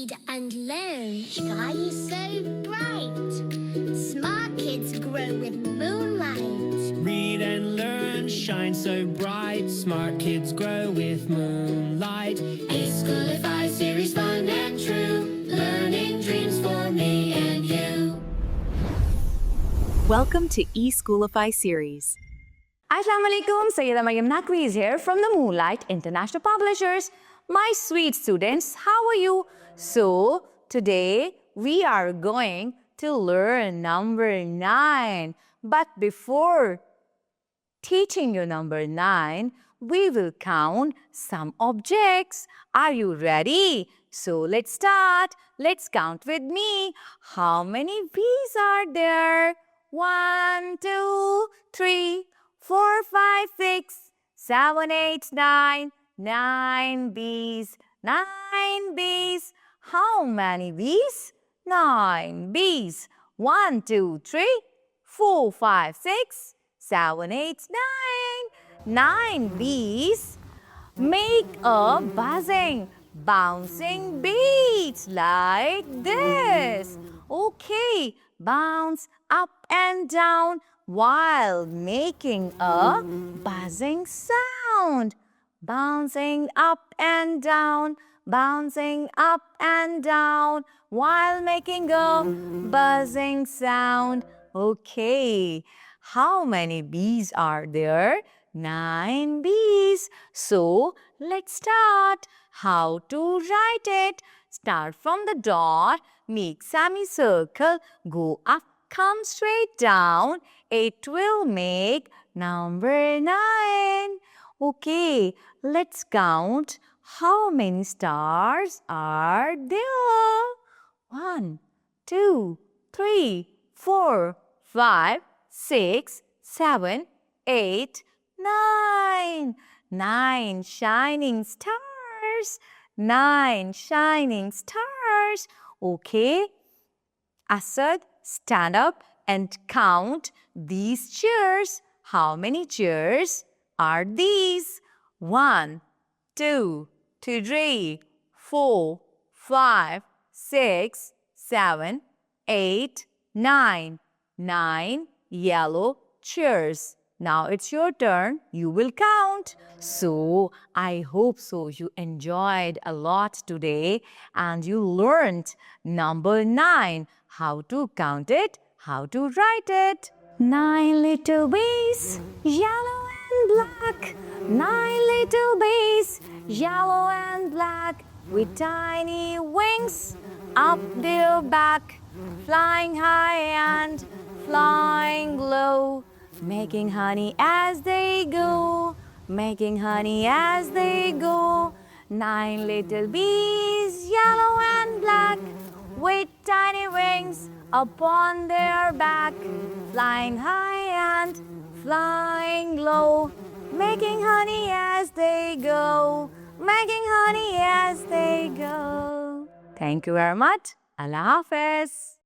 read and learn. Sky is so bright. Smart kids grow with moonlight. Read and learn, shine so bright. Smart kids grow with moonlight. eSchoolify series, fun and true. Learning dreams for me and you. Welcome to eSchoolify series. Assalamualaikum, Sayyida Maryam Naqvi is here from the Moonlight International Publishers. My sweet students, how are you? So, today we are going to learn number 9. But before teaching you number 9, we will count some objects. Are you ready? So, let's start. Let's count with me. How many bees are there? 1, 2, 3, 4, 5, 6, 7, 8, 9. 9 bees. 9 bees. How many bees? 9 bees. 1, 2, 3, 4, 5, 6, 7, 8, 9. 9 bees make a buzzing, bouncing beat like this. Okay, bounce up and down while making a buzzing sound. Bouncing up and down, bouncing up and down while making a buzzing sound. Okay, how many bees are there? 9 bees. So, let's start. How to write it? Start from the dot, make semicircle, go up, come straight down. It will make number 9. Okay, let's count how many stars are there. 1, 2, 3, 4, 5, 6, 7, 8, 9. 9 shining stars. 9 shining stars. Okay, Asad, stand up and count these chairs. How many chairs are these? 1, 2, 3, 4, 5, 6, 7, 8, 9. 9 yellow chairs. Now it's your turn. You will count. So, I hope so you enjoyed a lot today and you learned number 9. How to count it, how to write it. 9 little bees, yellow and black. 9 little bees, yellow and black, with tiny wings up their back, flying high and flying low, making honey as they go, making honey as they go. 9 little bees, yellow and black, with tiny wings upon their back, flying high and flying low, making honey as they go, making honey as they go. Thank you very much. Allah Hafiz.